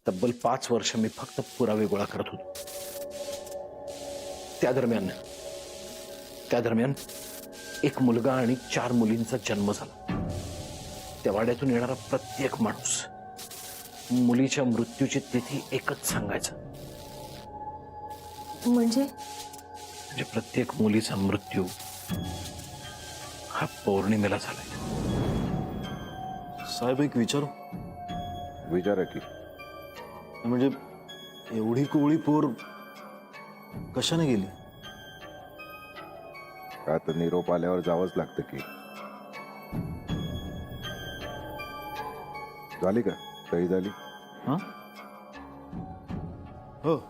तब्बल 5 वर्ष मी फक्त पुरावे गोळा करत होतो. त्या दरम्यान एक मुलगा आणि 4 मुलींचा जन्म झाला. त्या वाड्यातून येणारा प्रत्येक माणूस मुलीच्या मृत्यूची तिथी एकच सांगायचा. म्हणजे प्रत्येक मुलीचा मृत्यू हा पौर्णिमेला झालाय. साहेब एक विचारू? विचारा की. म्हणजे एवढी कोवळी पोर कशाने गेली? का तर निरोप आल्यावर जावंच लागतं की. झाली का सही झाली? हा हो.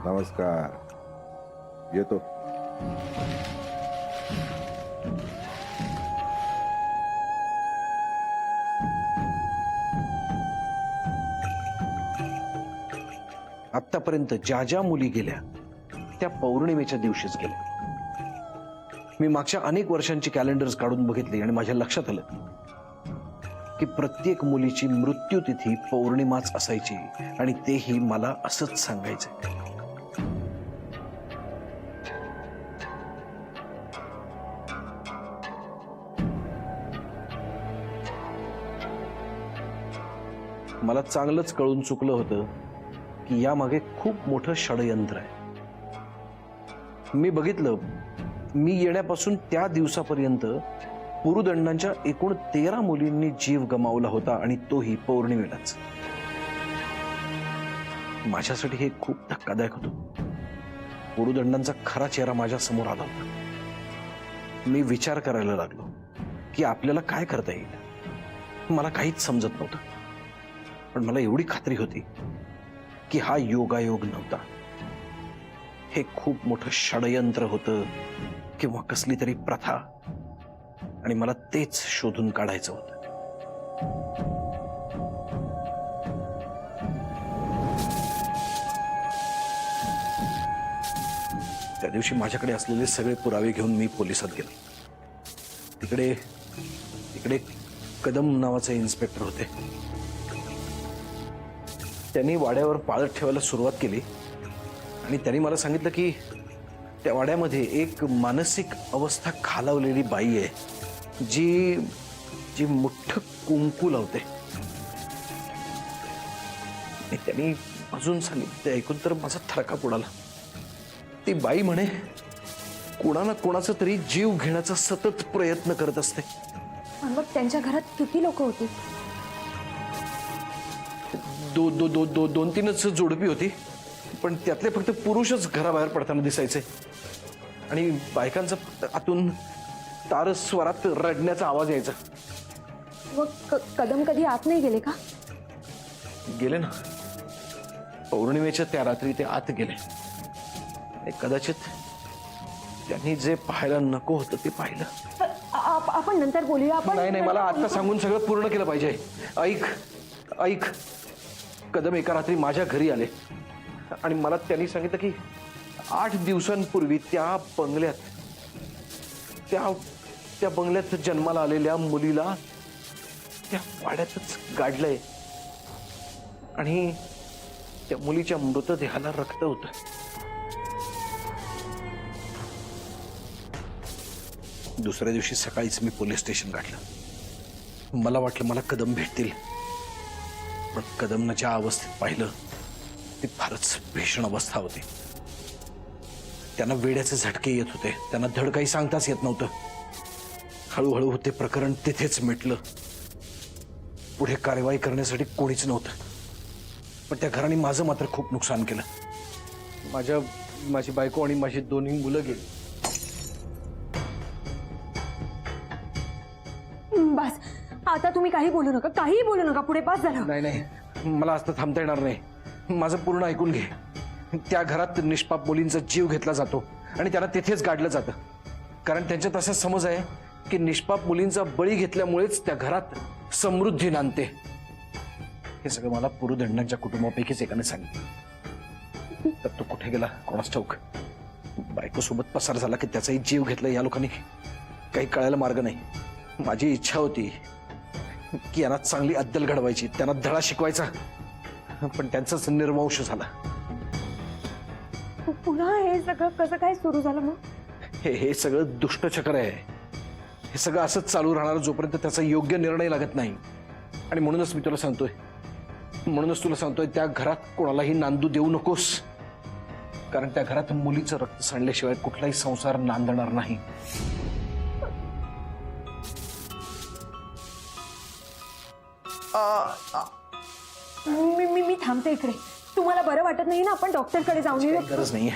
नमस्कार. येतो. आतापर्यंत ज्या ज्या मुली गेल्या त्या पौर्णिमेच्या दिवशीच गेल्या. मी मागच्या अनेक वर्षांची कॅलेंडर्स काढून बघितली आणि माझ्या लक्षात आलं की प्रत्येक मुलीची मृत्यू तिथी पौर्णिमाच असायची आणि तेही मला असंच सांगायचं. मला चांगलंच कळून चुकलं होतं की यामागे खूप मोठं षडयंत्र आहे. मी बघितलं, मी येण्यापासून त्या दिवसापर्यंत पुरुदंडांच्या एकूण 13 मुलींनी जीव गमावला होता आणि तोही पौर्णिमेलाच. माझ्यासाठी हे खूप धक्कादायक होतं. पुरुदंडांचा खरा चेहरा माझ्या समोर आला होता. मी विचार करायला लागलो की आपल्याला काय करता येईल. मला काहीच समजत नव्हतं, पण मला एवढी खात्री होती की हा योगायोग नव्हता. हे खूप मोठं षडयंत्र होतं किंवा कसली तरी प्रथा, आणि मला तेच शोधून काढायचं होतं. त्या दिवशी माझ्याकडे असलेले सगळे पुरावे घेऊन मी पोलिसात गेलो. तिकडे कदम नावाचे इन्स्पेक्टर होते. त्यांनी वाड्यावर पाळत ठेवायला सुरुवात केली आणि त्यांनी मला सांगितलं की त्या वाड्यामध्ये एक मानसिक अवस्था खालावलेली बाई आहे जी मोठं कुंकू लावते. त्यांनी अजून सांगितलं, ते ऐकून तर माझा थरकाप उडाला. ती बाई म्हणे कोणा ना कोणाचा तरी जीव घेण्याचा सतत प्रयत्न करत असते. मग त्यांच्या घरात किती लोक होती? 2-3च जोडपी होती, पण त्यातले फक्त पुरुषच घराबाहेर पडताना दिसायचे आणि बायकांचा फक्त आतून तारस्वरात रडण्याचा आवाज यायचा. मग कदम कधी आत नाही गेले का? गेले ना. पौर्णिमेच्या त्या रात्री ते आत गेले. कदाचित त्यांनी जे पाहायला नको होतं ते पाहिलं. आपण नंतर बोलूया. आपण नाही, मला आता सांगून सगळं पूर्ण केलं पाहिजे. ऐक. कदम एका रात्री माझ्या घरी आले आणि मला त्यांनी सांगितलं की 8 दिवसांपूर्वी त्या बंगल्यात जन्माला आलेल्या मुलीला त्या वाड्यातच गाडलंय आणि त्या मुलीच्या मृतदेहाला रक्त होतं. दुसऱ्या दिवशी सकाळीच मी पोलीस स्टेशन गाठलं. मला वाटलं मला कदम भेटतील, पण कदमनं ज्या अवस्थेत पाहिलं ती फारच भीषण अवस्था होती. त्यांना वेड्याचे झटके येत होते. त्यांना धड काही सांगताच येत नव्हतं. हळूहळू ते प्रकरण तिथेच मिटलं. पुढे कार्यवाही करण्यासाठी कोणीच नव्हतं. पण त्या घराने माझं मात्र खूप नुकसान केलं. माझी बायको आणि माझी 2 मुलं गेली. बस, आता तुम्ही काही बोलू नका. पुढे पास झालं. नाही, मला असं थांबता येणार नाही. माझं पूर्ण ऐकून घे. त्या घरात निष्पाप मुलींचा जीव घेतला जातो आणि त्यांना तिथेच गाडलं जातं. कारण त्यांच्यात असा समज आहे की निष्पाप मुलींचा बळी घेतल्यामुळेच त्या घरात समृद्धी नांदते. हे सगळं मला पुरुदंडांच्या कुटुंबापैकीच एकाने सांगितलं. तर तो कुठे गेला कोणास ठाऊक. बायकोसोबत पसार झाला की त्याचाही जीव घेतला या लोकांनी. काही कळायला मार्ग नाही. माझी इच्छा होती की यांना चांगली अद्दल घडवायची, त्यांना धडा शिकवायचा, पण त्यांचाच निर्वंश झाला. पुन्हा हे सगळं कसं काय सुरू झालं मग? हे सगळं दुष्टचक्र आहे. हे सगळं असंच चालू राहणार जोपर्यंत त्याचा योग्य निर्णय लागत नाही. आणि म्हणूनच मी तुला सांगतोय त्या घरात कोणालाही नांदू देऊ नकोस. कारण त्या घरात मुलीचं रक्त सांडल्याशिवाय कुठलाही संसार नांदणार नाही. मी थांबते इकडे. तुम्हाला बरं वाटत नाही ना? आपण डॉक्टरकडे जाऊन येऊ. गरज नाहीये,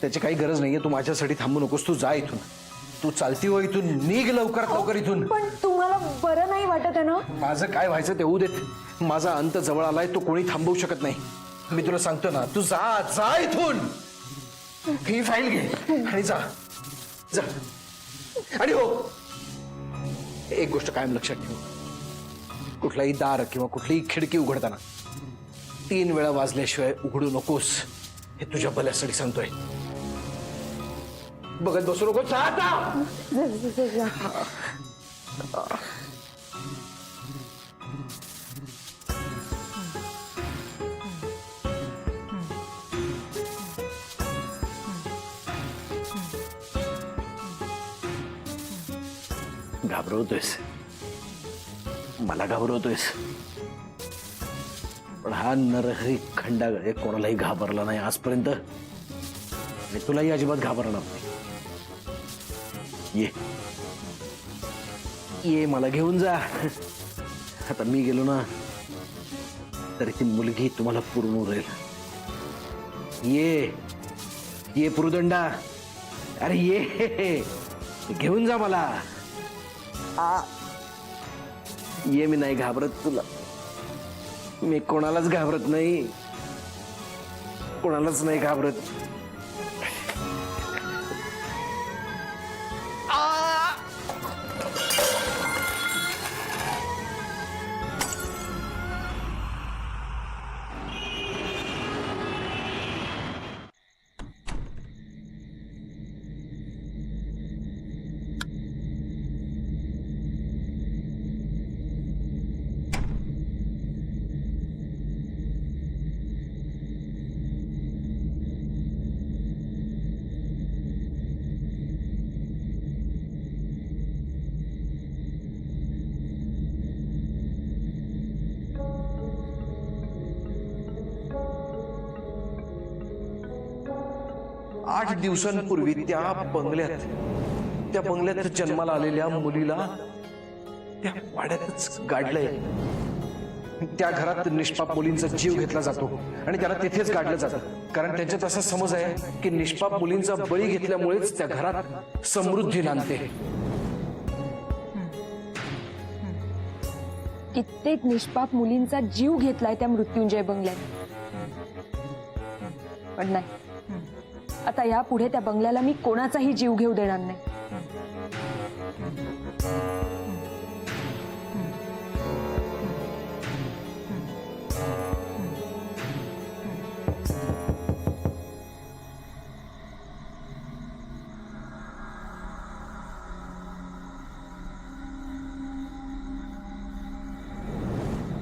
त्याची काही गरज नाहीये. तू माझ्यासाठी थांबू नकोस. तू जा इथून. तू चालती हो इथून. निघ लवकरात लवकर इथून. पण तुम्हाला बरं नाही वाटत आहे ना? माझं काय व्हायचं ते होऊ देत. माझा अंत जवळ आलाय. तो कोणी थांबवू शकत नाही. मी तुला सांगतो ना, तू जा इथून. ही फाईल घे आणि जा. आणि हो, एक गोष्ट कायम लक्षात ठेव. कुठलाही दार किंवा कुठलीही खिडकी उघडताना 3 वेळा वाजल्याशिवाय उघडू नकोस. हे तुझ्या भल्यासाठी सांगतोय. बघत बसू नकोस. जा आता. घाबरवतोयस, मला घाबरवतोयस. पण हा नरहरी खंडागळे कोणालाही घाबरला नाही आजपर्यंत. आणि तुलाही अजिबात घाबरणार नाही. ये मला घेऊन जा. आता मी गेलो ना तरी ती मुलगी तुम्हाला पूर्ण उरेल. ये पुरुदंडा. अरे ये, घेऊन जा मला. ये, मी नाही घाबरत तुला. मी कोणालाच घाबरत नाही. कोणालाच नाही घाबरत. आठ दिवसांपूर्वी त्या बंगल्यात जन्माला आलेल्या मुलीला त्या वाड्यातच गाडलंय. त्या घरात निष्पाप मुलींचा जीव घेतला जातो आणि त्याला तिथेच गाडलं जातं. कारण त्यांच्यात असा समज आहे की निष्पाप मुलींचा बळी घेतल्यामुळेच त्या घरात समृद्धी नांदते. कित्येक निष्पाप मुलींचा जीव घेतलाय त्या मृत्युंजय बंगल्याने. पण नाही, आता यापुढे त्या बंगल्याला मी कोणाचाही जीव घेऊ देणार नाही.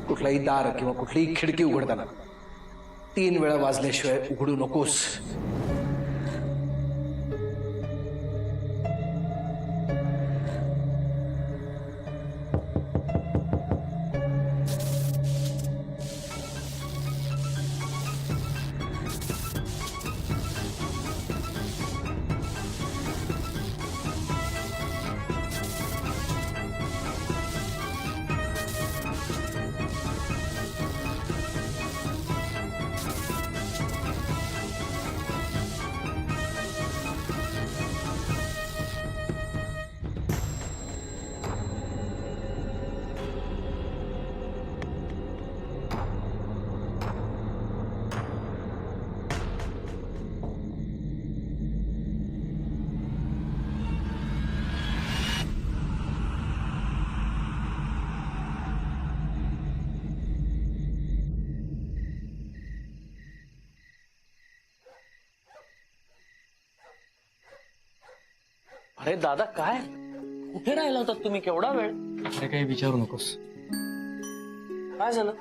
कुठलाही दार किंवा कुठलीही खिडकी उघडताना 3 वेळा वाजल्याशिवाय उघडू नकोस. अरे दादा काय कुठे राहिला होतात तुम्ही केवढा वेळ? अरे काही विचारू नकोस. काय झालं?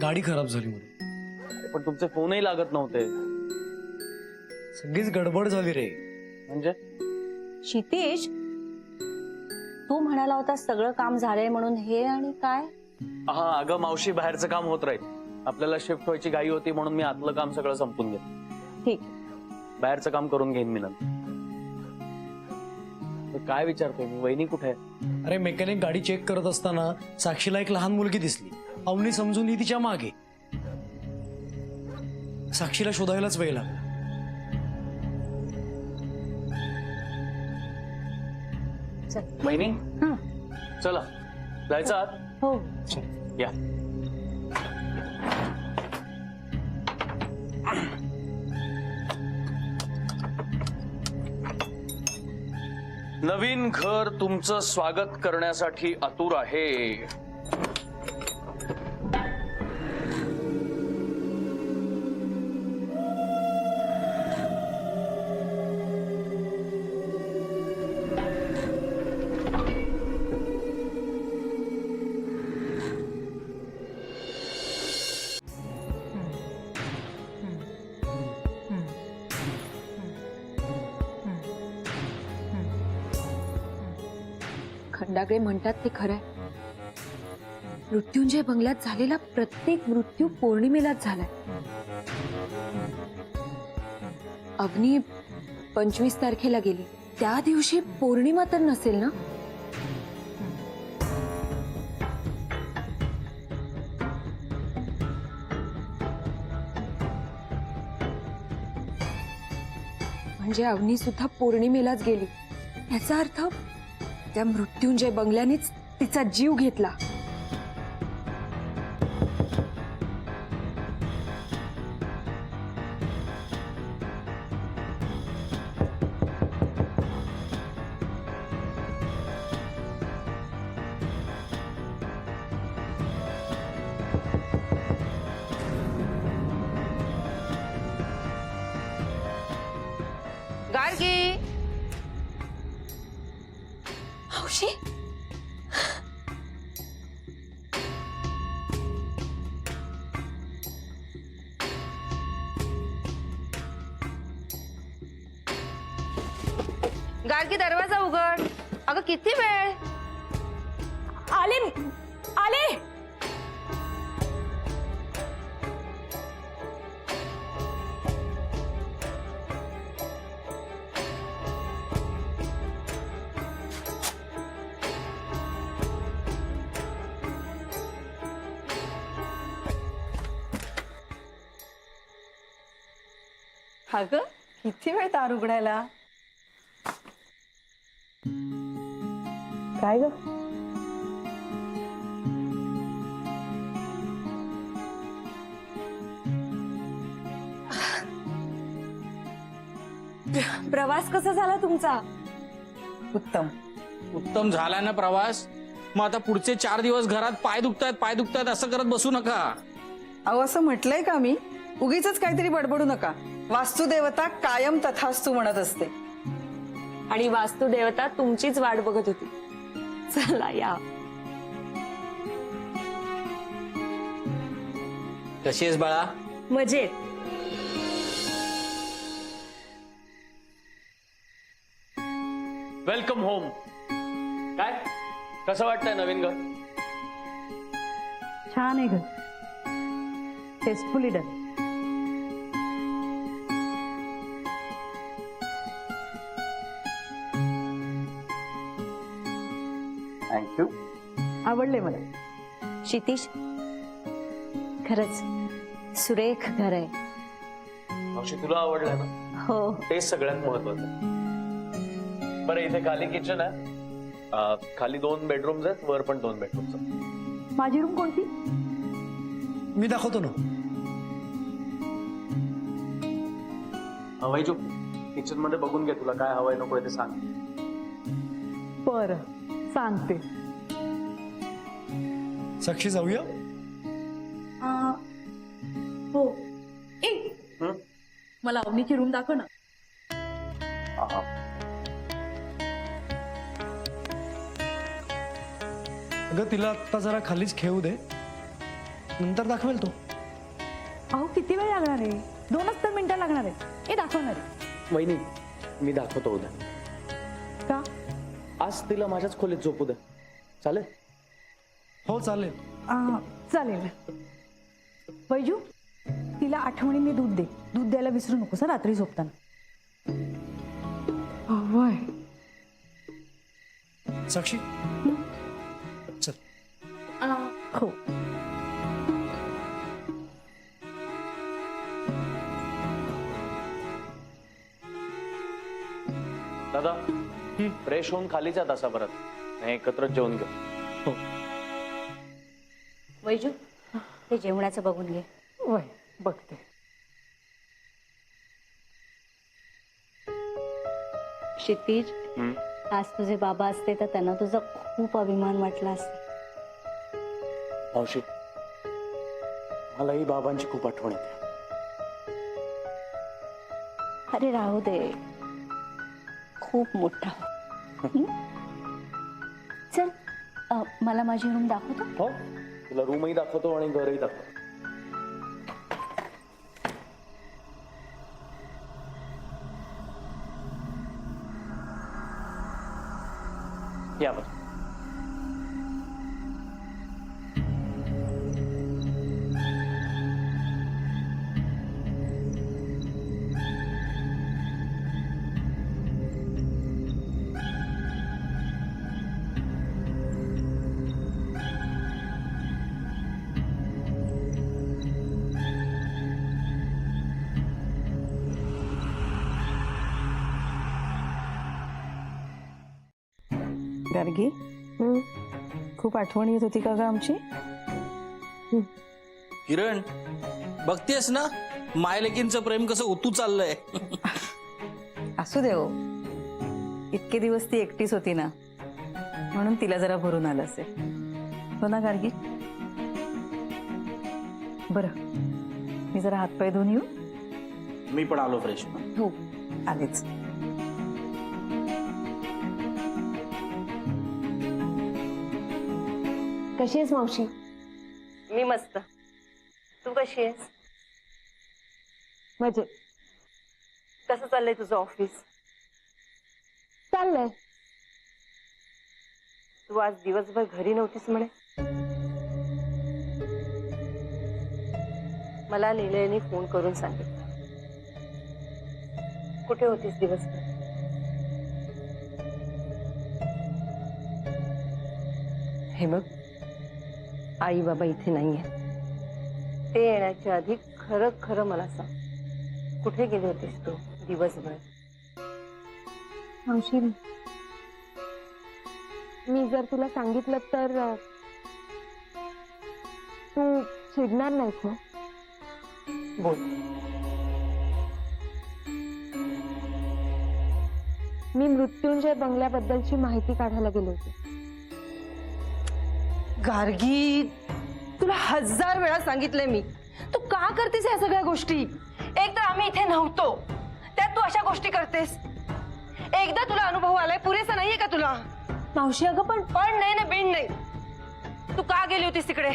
गाडी खराब झाली म्हणून. पण तुमचे फोनही लागत नव्हते. सगळीच गडबड झाली रे. म्हणजे क्षितिज, तू म्हणाला होता सगळं काम झालंय म्हणून, हे आणि काय? हा अगं मावशी, बाहेरचं काम होत राहील. आपल्याला शिफ्ट व्हायची घाई होती म्हणून मी आतलं काम सगळं संपून घेतलं. ठीक. बाहेरचं काम करून घेईन मी नंतर. काय विचारतोय मी, वहिनी कुठे आहे? अरे मेकॅनिक गाडी चेक करत असताना साक्षीला एक लहान मुलगी दिसली. अवनी समजून ही तिच्या मागे. साक्षीला शोधायलाच वेळ लागला. वहिनी हं. चला जायचं आत. हो. या. नवीन घर तुमचं स्वागत करण्यासाठी आतुर आहे. खंडागळे म्हणतात ते खरंय. मृत्युंजय बंगल्यात झालेला प्रत्येक मृत्यू पौर्णिमेलाच झालाय. अग्नी 25 तारखेला गेली, त्या दिवशी पौर्णिमा तर नसेल ना? म्हणजे अग्नी सुद्धा पौर्णिमेलाच गेली. याचा अर्थ त्या मृत्युंजय बंगल्यानेच तिचा जीव घेतला. गार्गी, हौशी, गार्गी दरवाजा उघड. अगं किती वेळ? आले आले. अगं किती वेळ दार उघडायला? काय ग? प्रवास कसा झाला तुमचा? उत्तम. उत्तम झाला ना प्रवास. मग आता पुढचे 4 दिवस घरात पाय दुखतायत असं करत बसू नका. अहो असं म्हटलंय का मी? उगीच काहीतरी बडबडू नका. वास्तुदेवता कायम तथास्तु म्हणत असते. आणि वास्तुदेवता तुमचीच वाट बघत होती. चला या. कशी आहेस बाळा? मजेत. Welcome home. काय कसं वाटतंय नवीन घर? छान आहे घर. Tastefully done. थँक्यू. आवडले मला. क्षितिज, खरंच सुरेख घर आहे. मावशी तुला आवडलं ना? हो. ते सगळ्यात महत्वाचं. बरं इथे खाली किचन आहे. खाली 2 बेडरूम्स आहेत, वर पण 2 बेडरूम्स आहेत. माझी रूम कोणती? मी दाखवतो ना. हवाई जो किचन मध्ये बघून घे, तुला काय हवंय नको ते सांग. बर सांगते. साक्षी जाऊया. हो. हं? मला अवनीची रूम दाखव ना. अगं तिला आता जरा खालीच खेळू दे, नंतर दाखवेल तो. अहो किती वेळ लागणार आहे? 2च तर मिनिटं लागणार आहे. हे दाखवणार आहे. वहिनी मी दाखवतो उद्या. का? आज तिला माझ्याच खोलीत झोपू द्या, चालेल? हो चालेल. चालेल. वैजू, तिला आठवणीने दूध दे. दूध द्यायला विसरू नकोस हं रात्री झोपताना. वय साक्षी चल. हो. दादा फ्रेश होऊन खालीच या तासाभरात, नाही एकत्रच जेवण घेऊ. हो. वैजू ते जेवणाचं बघून घे. वय बघते. क्षितिज, आज तुझे बाबा असते तर त्यांना तुझा खूप अभिमान वाटला असता. मावशी मलाही बाबांची खूप आठवण येते. अरे राहू दे, खूप मोठा हो. चल मला माझी रूम दाखवतो. हो, तुला रूमही दाखवतो आणि घरही दाखवतो. या बघ. गार्गी, खूप आठवण येत होती का ग आमची? किरण, बघतेस ना मायलेकींचं प्रेम कसं ओतू चाललंय. असू दे हो, इतके दिवस ती एकटीच होती ना, म्हणून तिला जरा भरून आलं असेल. हो ना गार्गी? बरं, मी जरा हातपाय धुवून येऊ. मी पण आलो फ्रेश. हो आलेच. कशी आहेस मावशी? मी मस्त. तू कशी आहेस? मजेत. कसं चाललंय तुझं ऑफिस? चाललंय. तू आज दिवसभर घरी नव्हतीस म्हणे. मला निलयने फोन करून सांगितलं. कुठे होतीस दिवसभर? हे बघ, आई बाबा इथे नाहीये. ते येण्याच्या आधी खरं खरं मला सांग, कुठे गेली होतीस तू दिवसभर? मावशी, मी जर तुला सांगितलं तर तू चिडणार नाहीस ना? बोल. मी मृत्युंजय बंगल्याबद्दलची माहिती काढायला गेले होते. गार्गी, तुला 1000 वेळा सांगितलंय मी, तू का करतेस या सगळ्या गोष्टी? एक तर आम्ही इथे नव्हतो, त्यात तू अशा गोष्टी करतेस. एकदा तुला अनुभव आलाय, पुरेसा नाहीये का तुला? मावशी अगं पण नाही ना, बिन नाही. तू का गेली होतीस तिकडे?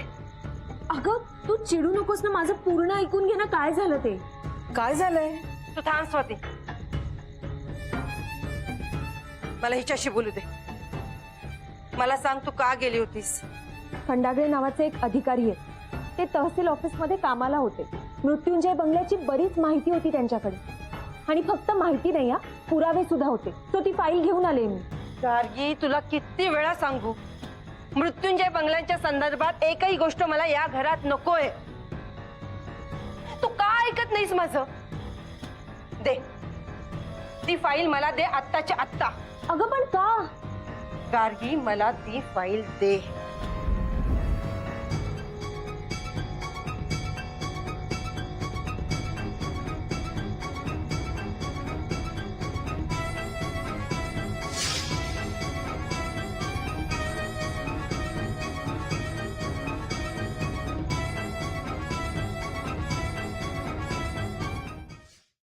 अगं तू चिडू नकोस ना, माझं पूर्ण ऐकून घे ना, काय झालं ते. काय झालंय? तू थांब स्वाती, मला हिच्याशी बोलू दे. मला सांग, तू का गेली होतीस? खंडागळे नावाचे एक अधिकारी आहेत, ते तहसील ऑफिसमध्ये कामाला होते. मृत्युंजय बंगल्याची बरीच माहिती होती त्यांच्याकडे, आणि फक्त माहिती नाही हा, पुरावे सुद्धा होते. तो ती फाईल घेऊन आले मी. गार्गी, तुला किती वेळा सांगू, मृत्युंजय बंगल्यांच्या संदर्भात एकही गोष्ट मला या घरात नकोय. तू का ऐकत नाहीस माझं? दे ती फाईल, मला दे आत्ताच्या आत्ता. अगं पण का? गार्गी, मला ती फाईल दे.